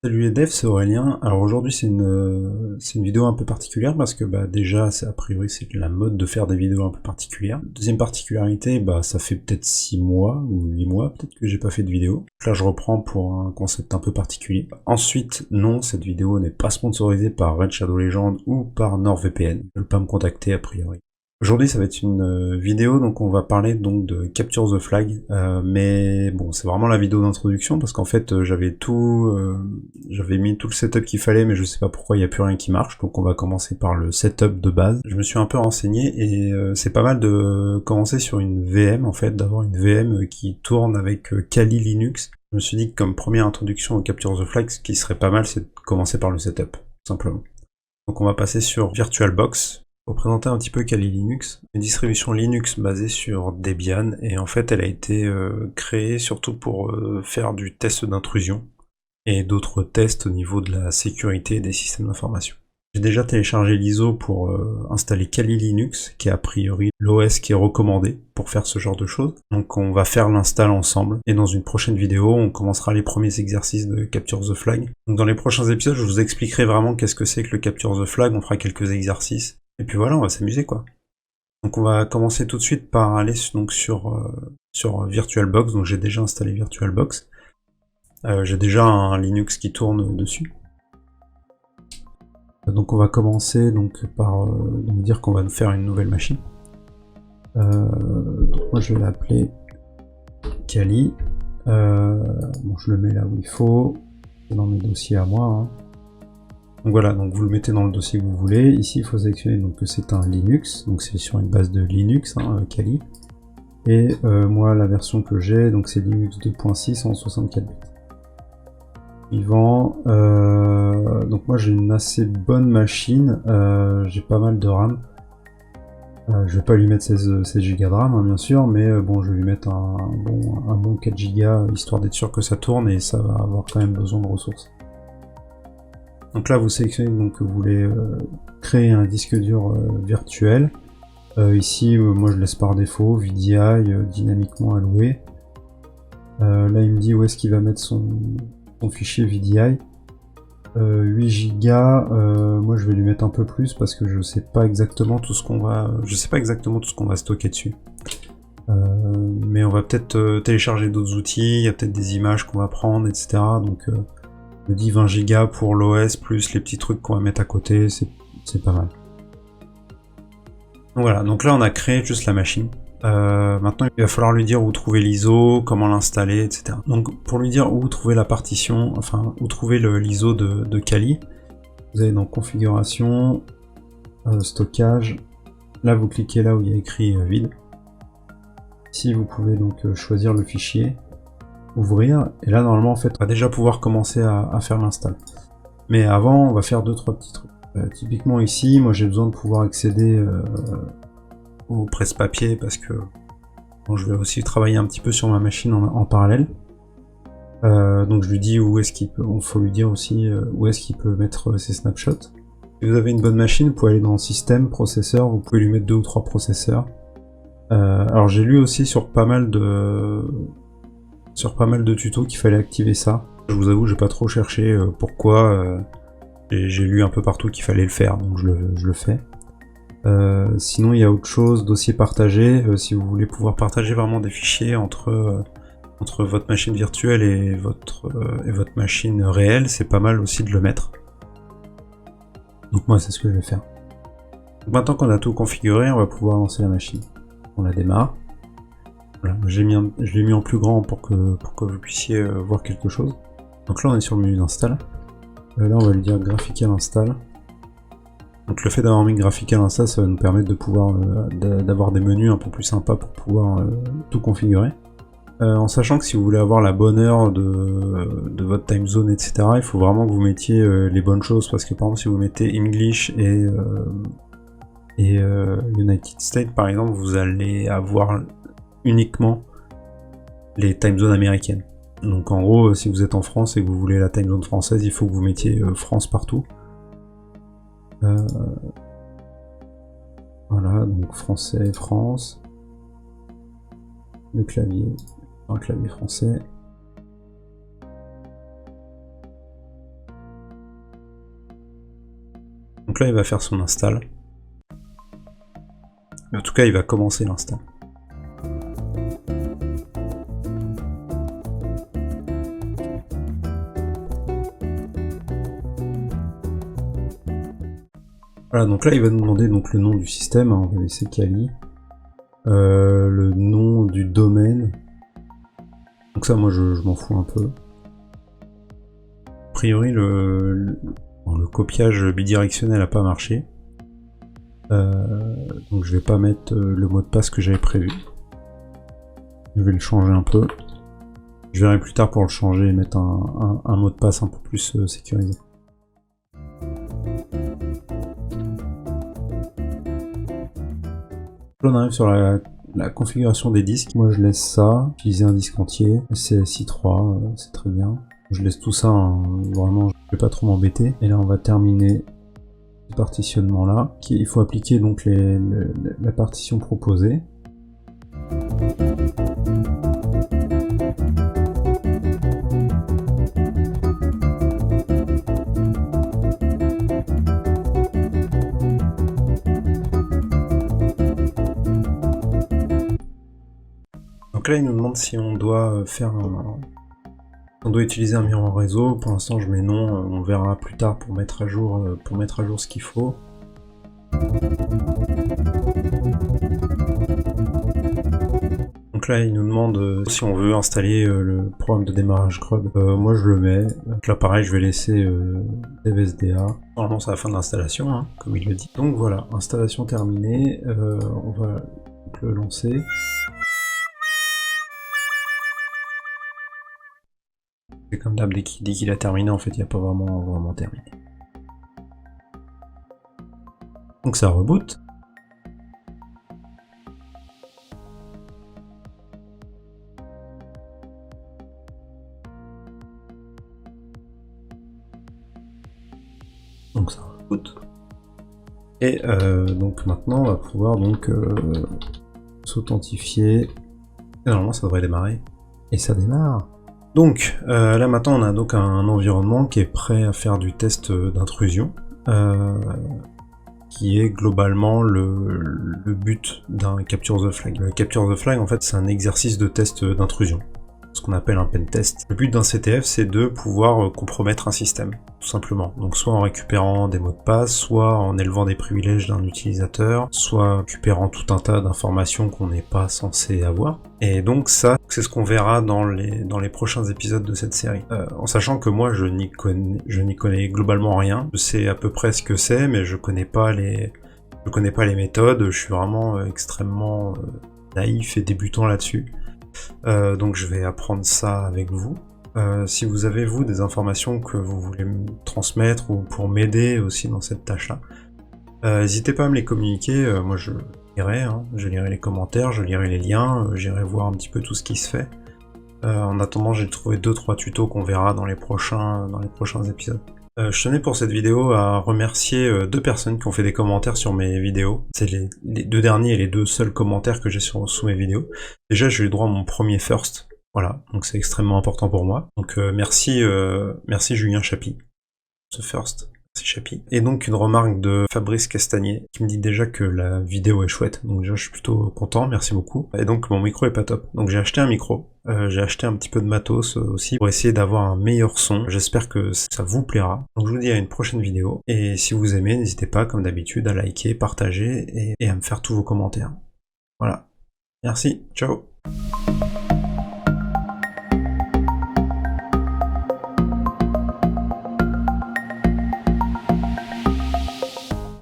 Salut les devs, c'est Aurélien. Alors aujourd'hui c'est une vidéo un peu particulière parce que déjà a priori c'est la mode de faire des vidéos un peu particulières. Deuxième particularité, ça fait peut-être 6 mois ou 8 mois peut-être que j'ai pas fait de vidéo. Donc là je reprends pour un concept un peu particulier. Ensuite, non, cette vidéo n'est pas sponsorisée par Red Shadow Legends ou par NordVPN. Ils ne veulent pas me contacter a priori. Aujourd'hui ça va être une vidéo, donc on va parler donc de Capture the Flag, mais bon c'est vraiment la vidéo d'introduction parce qu'en fait j'avais mis tout le setup qu'il fallait, mais je sais pas pourquoi il n'y a plus rien qui marche, donc on va commencer par le setup de base. Je me suis un peu renseigné et c'est pas mal de commencer sur une VM en fait, d'avoir une VM qui tourne avec Kali Linux. Je me suis dit que comme première introduction au Capture the Flag, ce qui serait pas mal c'est de commencer par le setup, tout simplement. Donc on va passer sur VirtualBox. Pour présenter un petit peu Kali Linux, une distribution Linux basée sur Debian, et en fait elle a été créée surtout pour faire du test d'intrusion et d'autres tests au niveau de la sécurité des systèmes d'information. J'ai déjà téléchargé l'ISO pour installer Kali Linux, qui est a priori l'OS qui est recommandé pour faire ce genre de choses. Donc on va faire l'install ensemble, et dans une prochaine vidéo, on commencera les premiers exercices de Capture the Flag. Donc dans les prochains épisodes, je vous expliquerai vraiment qu'est-ce que c'est que le Capture the Flag, on fera quelques exercices, et puis voilà, on va s'amuser quoi. Donc on va commencer tout de suite par aller donc sur VirtualBox, donc j'ai déjà installé VirtualBox. J'ai déjà un Linux qui tourne dessus. Donc on va commencer donc par dire qu'on va faire une nouvelle machine. Donc moi je vais l'appeler Kali. Bon, je le mets là où il faut, c'est dans mes dossiers à moi. Hein. Donc voilà, donc vous le mettez dans le dossier que vous voulez. Ici il faut sélectionner donc que c'est un Linux, donc c'est sur une base de Linux, hein, Kali. Et moi la version que j'ai, donc c'est Linux 2.6 en 64 bits. Suivant, donc moi j'ai une assez bonne machine, j'ai pas mal de RAM. Je vais pas lui mettre 16 Go de RAM hein, bien sûr, mais bon je vais lui mettre un bon 4 Go histoire d'être sûr que ça tourne, et ça va avoir quand même besoin de ressources. Donc là vous sélectionnez donc que vous voulez créer un disque dur virtuel. Ici moi je laisse par défaut VDI dynamiquement alloué. Là il me dit où est-ce qu'il va mettre son fichier VDI. 8 Go, moi je vais lui mettre un peu plus parce que je sais pas exactement tout ce qu'on va stocker dessus. Mais on va peut-être télécharger d'autres outils, il y a peut-être des images qu'on va prendre, etc. Donc je me dis 20 Go pour l'OS plus les petits trucs qu'on va mettre à côté, c'est pas mal. Donc voilà, donc là on a créé juste la machine. Maintenant il va falloir lui dire où trouver l'ISO, comment l'installer, etc. Donc pour lui dire où trouver la partition, enfin où trouver l'ISO de Kali, vous allez dans configuration, stockage, là vous cliquez là où il y a écrit vide. Ici vous pouvez donc choisir le fichier, ouvrir, et là normalement en fait on va déjà pouvoir commencer à faire l'install. Mais avant on va faire 2-3 petits trucs. Typiquement ici, moi j'ai besoin de pouvoir accéder au presse-papier parce que bon, je vais aussi travailler un petit peu sur ma machine en parallèle. Donc je lui dis où est-ce qu'il peut, il faut lui dire aussi où est-ce qu'il peut mettre ses snapshots. Si vous avez une bonne machine, vous pouvez aller dans système, processeur, vous pouvez lui mettre 2 ou 3 processeurs. Alors j'ai lu aussi sur pas mal de tutos qu'il fallait activer ça. Je vous avoue, j'ai pas trop cherché pourquoi. J'ai lu un peu partout qu'il fallait le faire, donc je le fais. Sinon il y a autre chose, dossier partagé, si vous voulez pouvoir partager vraiment des fichiers entre votre machine virtuelle et votre machine réelle, c'est pas mal aussi de le mettre. Donc moi c'est ce que je vais faire. Donc maintenant qu'on a tout configuré, on va pouvoir lancer la machine. On la démarre. Voilà, je l'ai mis en plus grand pour que vous puissiez voir quelque chose. Donc là on est sur le menu d'install. Là on va lui dire graphical install. Donc le fait d'avoir mis graphical install, ça va nous permettre de pouvoir d'avoir des menus un peu plus sympas pour pouvoir tout configurer. En sachant que si vous voulez avoir la bonne heure de votre time zone, etc., il faut vraiment que vous mettiez les bonnes choses, parce que par exemple si vous mettez English et United States par exemple, vous allez avoir uniquement les time zones américaines. Donc en gros, si vous êtes en France et que vous voulez la time zone française, il faut que vous mettiez France partout. Voilà, donc français, France. Le clavier, un clavier français. Donc là il va faire son install. En tout cas il va commencer l'install. Voilà, donc là il va nous demander donc le nom du système, hein, on va laisser Kali. Le nom du domaine. Donc ça moi je m'en fous un peu. A priori le copiage bidirectionnel n'a pas marché. Donc je vais pas mettre le mot de passe que j'avais prévu. Je vais le changer un peu. Je verrai plus tard pour le changer et mettre un mot de passe un peu plus sécurisé. Là on arrive sur la configuration des disques. Moi je laisse ça, utiliser un disque entier, CSI 3, c'est très bien. Je laisse tout ça, hein, vraiment je vais pas trop m'embêter. Et là on va terminer ce partitionnement là. Il faut appliquer donc la partition proposée. Donc là il nous demande si on doit on doit utiliser un miroir réseau. Pour l'instant je mets non, on verra plus tard pour mettre à jour ce qu'il faut. Donc là il nous demande si on veut installer le programme de démarrage Grub. Moi je le mets. Donc là pareil je vais laisser DevSDA. Normalement c'est la fin de l'installation, hein, comme il le dit. Donc voilà, installation terminée. On va donc le lancer. C'est comme d'hab, dès qu'il a terminé, en fait, il n'y a pas vraiment terminé. Donc ça reboot. Donc ça reboot. Et donc maintenant, on va pouvoir donc s'authentifier. Et normalement, ça devrait démarrer. Et ça démarre. Donc là maintenant on a donc un environnement qui est prêt à faire du test d'intrusion, qui est globalement le but d'un Capture the Flag. Le Capture the Flag en fait c'est un exercice de test d'intrusion, ce qu'on appelle un pen test. Le but d'un CTF c'est de pouvoir compromettre un système, tout simplement. Donc soit en récupérant des mots de passe, soit en élevant des privilèges d'un utilisateur, soit en récupérant tout un tas d'informations qu'on n'est pas censé avoir. Et donc ça, c'est ce qu'on verra dans les prochains épisodes de cette série. En sachant que moi je n'y connais globalement rien. Je sais à peu près ce que c'est, mais je connais pas les méthodes. Je suis vraiment extrêmement naïf et débutant là-dessus. Donc je vais apprendre ça avec vous. Si vous avez vous des informations que vous voulez me transmettre ou pour m'aider aussi dans cette tâche-là, n'hésitez pas à me les communiquer. Moi je lirai les commentaires, je lirai les liens, j'irai voir un petit peu tout ce qui se fait. En attendant, j'ai trouvé 2-3 tutos qu'on verra dans les prochains épisodes. Je tenais pour cette vidéo à remercier 2 personnes qui ont fait des commentaires sur mes vidéos. C'est les 2 derniers et les 2 seuls commentaires que j'ai sous mes vidéos. Déjà, j'ai eu droit à mon premier first. Voilà, donc c'est extrêmement important pour moi. Donc merci Julien Chapi, ce first. Chapi. Et donc une remarque de Fabrice Castagnier qui me dit déjà que la vidéo est chouette, donc déjà je suis plutôt content, merci beaucoup. Et donc mon micro est pas top, donc j'ai acheté un micro, j'ai acheté un petit peu de matos aussi pour essayer d'avoir un meilleur son, j'espère que ça vous plaira. Donc je vous dis à une prochaine vidéo, et si vous aimez, n'hésitez pas comme d'habitude à liker, partager et à me faire tous vos commentaires. Voilà, merci, ciao.